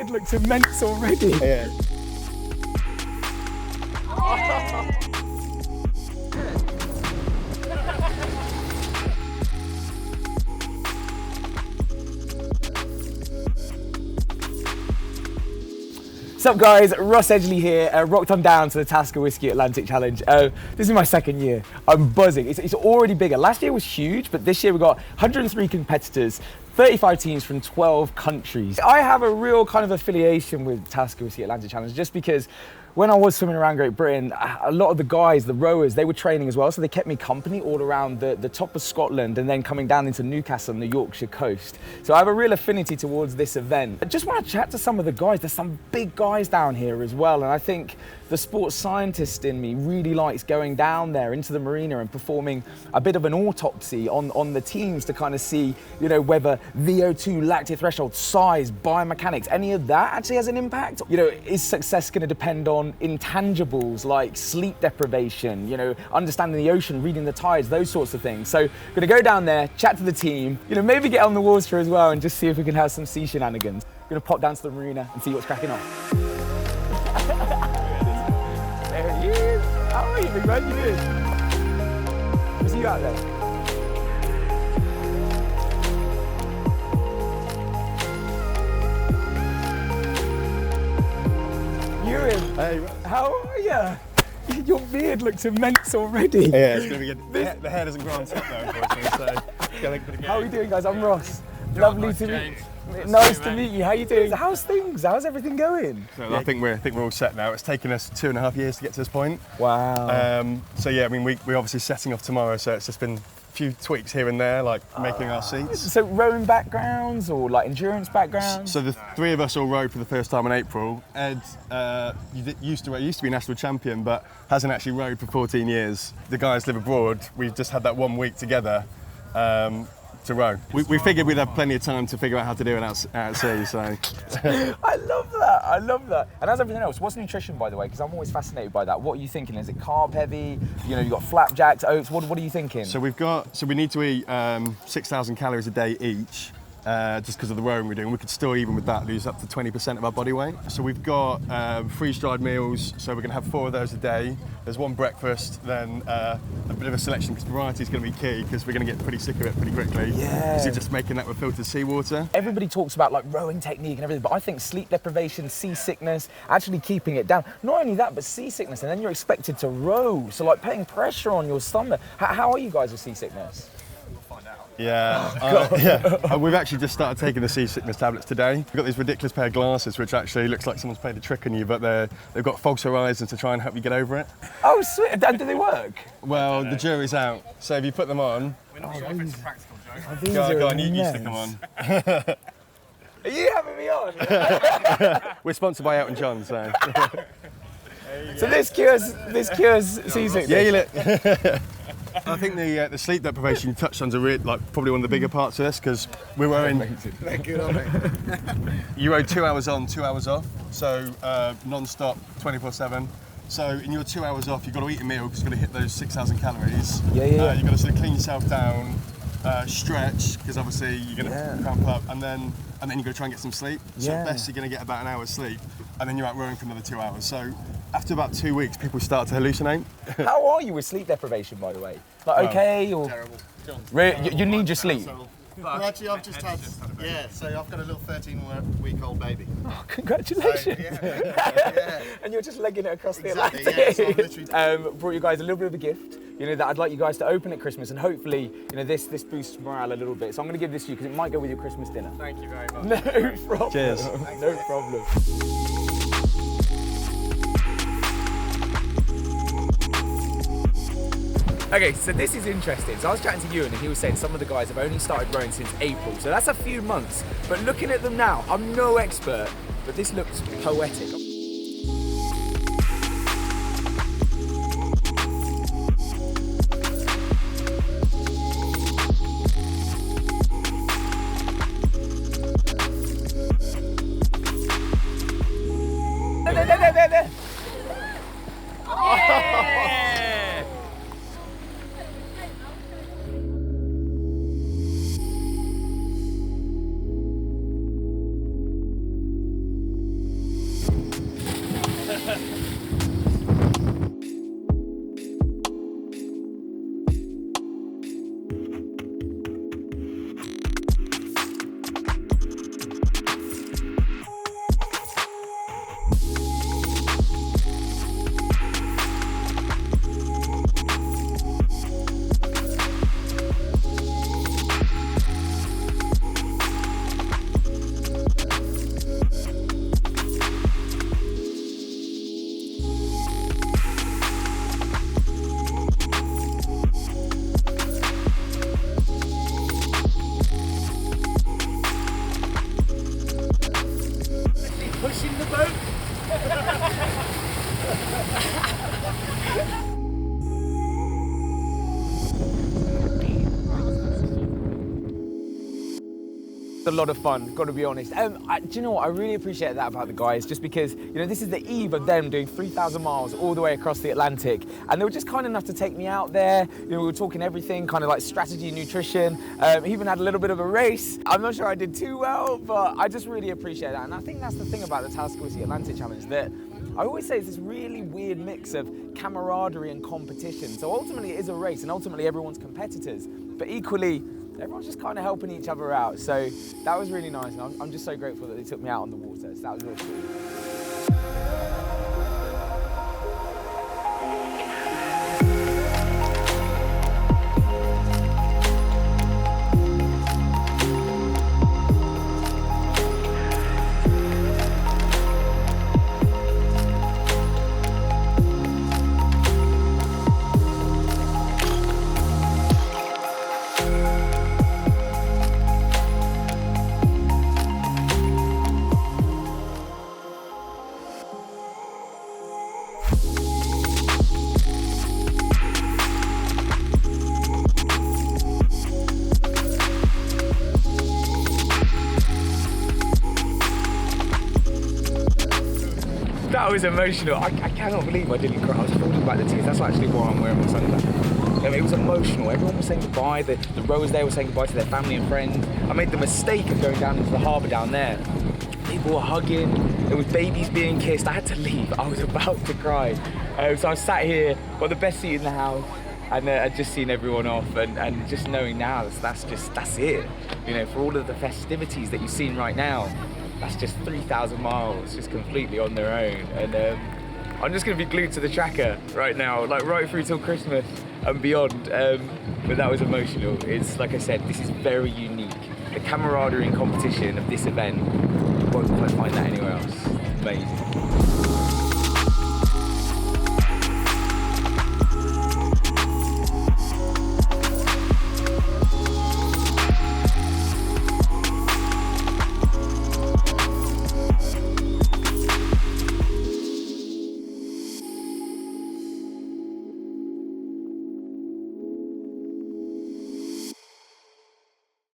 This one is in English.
beard looks immense already. Yeah. What's up guys, Ross Edgley here, rocked on down to the Talisker Whiskey Atlantic Challenge. This is my second year, I'm buzzing. It's already bigger. Last year was huge, but this year we've got 103 competitors, 35 teams from 12 countries. I have a real kind of affiliation with Talisker Whiskey Atlantic Challenge just because when I was swimming around Great Britain, a lot of the guys, the rowers, they were training as well, so they kept me company all around the top of Scotland and then coming down into Newcastle and the Yorkshire coast. So I have a real affinity towards this event. I just want to chat to some of the guys. There's some big guys down here as well, and I think the sports scientist in me really likes going down there into the marina and performing a bit of an autopsy on the teams to kind of see, you know, whether VO2, lactate threshold, size, biomechanics, any of that actually has an impact. You know, is success going to depend on intangibles like sleep deprivation, you know, understanding the ocean, reading the tides, those sorts of things. So I'm going to go down there, chat to the team, you know, maybe get on the water as well and just see if we can have some sea shenanigans. I'm going to pop down to the marina and see what's cracking on. There he is. How are you, big man? You good? Was you out there? Hey, how are you? Your beard looks immense already. Yeah, it's going to be good. The hair doesn't grow on top though, unfortunately, so How are you doing, guys? I'm Ross. Lovely to meet you. Nice to meet you. How are you doing? How's things? How's everything going? So I think we're all set now. It's taken us 2.5 years to get to this point. Wow. So yeah, I mean, we're obviously setting off tomorrow, so it's just been a few tweaks here and there, like making our seats. So rowing backgrounds or like endurance backgrounds? So the three of us all rowed for the first time in April. Ed used to be national champion, but hasn't actually rowed for 14 years. The guys live abroad. We've just had that 1 week together to row. We figured we'd have plenty of time to figure out how to do it out at sea. So I love that. I love that. And as everything else, what's nutrition, by the way? Because I'm always fascinated by that. What are you thinking? Is it carb heavy? You know, you've got flapjacks, oats. What are you thinking? So we need to eat 6,000 calories a day each. Just because of the rowing we're doing, we could still, even with that, lose up to 20% of our body weight. So we've got freeze-dried meals, so we're going to have 4 of those a day. There's one breakfast, then a bit of a selection, because variety is going to be key, because we're going to get pretty sick of it pretty quickly. Yeah. Because you're just making that with filtered seawater. Everybody talks about like rowing technique and everything, but I think sleep deprivation, seasickness, actually keeping it down. Not only that, but seasickness, and then you're expected to row, so like putting pressure on your stomach. How are you guys with seasickness? Yeah, we've actually just started taking the seasickness tablets today. We've got these ridiculous pair of glasses, which actually looks like someone's played a trick on you, but they've got false horizons to try and help you get over it. Oh, sweet. And do they work? Well, the jury's out. So if you put them on... We're not sure if it's a practical joke. Go on, you stick them on. Are you having me on? We're sponsored by Elton John, so... So this cures seasickness? Yeah, you look... I think the sleep deprivation you touched on is probably one of the bigger parts of this, because we're rowing. You row 2 hours on, 2 hours off, so non-stop, 24/7. So in your 2 hours off, you've got to eat a meal because you've got to hit those 6,000 calories. Yeah. You've got to sort of clean yourself down, stretch, because obviously you're going to cramp up, and then you've got to try and get some sleep. So at best you're going to get about an hour's sleep, and then you're out rowing for another 2 hours. So after about 2 weeks, people start to hallucinate. How are you with sleep deprivation, by the way? Like okay or? Terrible. You need your sleep. Well, actually, I've just had so I've got a little 13-week-old baby. Oh, congratulations! So, yeah. And you're just legging it across Exactly, the yeah, Atlantic. so I'm literally... Brought you guys a little bit of a gift. You know that I'd like you guys to open at Christmas, and hopefully, you know this boosts morale a little bit. So I'm going to give this to you because it might go with your Christmas dinner. Thank you very much. No problem. Cheers. No problem. Okay, so this is interesting. So I was chatting to Ewan and he was saying some of the guys have only started rowing since April. So that's a few months. But looking at them now, I'm no expert, but this looks poetic. There. Yeah. A lot of fun, got to be honest. Do you know what? I really appreciate that about the guys, just because, you know, this is the eve of them doing 3,000 miles all the way across the Atlantic, and they were just kind enough to take me out there. You know, we were talking everything, kind of like strategy, nutrition. Even had a little bit of a race. I'm not sure I did too well, but I just really appreciate that. And I think that's the thing about the Talisker Whiskey Atlantic Challenge, that I always say it's this really weird mix of camaraderie and competition. So ultimately it is a race, and ultimately everyone's competitors, but equally, everyone's just kind of helping each other out. So that was really nice, and I'm just so grateful that they took me out on the water. So that was really cool. That was emotional. I cannot believe I didn't cry. I was holding back the tears. That's actually why I'm wearing my sunglasses. It was emotional. Everyone was saying goodbye. The rowers there were saying goodbye to their family and friends. I made the mistake of going down into the harbour down there. People were hugging. There was babies being kissed. I had to leave. I was about to cry. So I was sat here, got the best seat in the house, and I'd just seen everyone off, and just knowing now that's it. You know, for all of the festivities that you've seen right now, that's just 3,000 miles, just completely on their own. And I'm just gonna be glued to the tracker right now, like right through till Christmas and beyond. But that was emotional. It's, like I said, this is very unique. The camaraderie and competition of this event, you won't quite find that anywhere else. Amazing.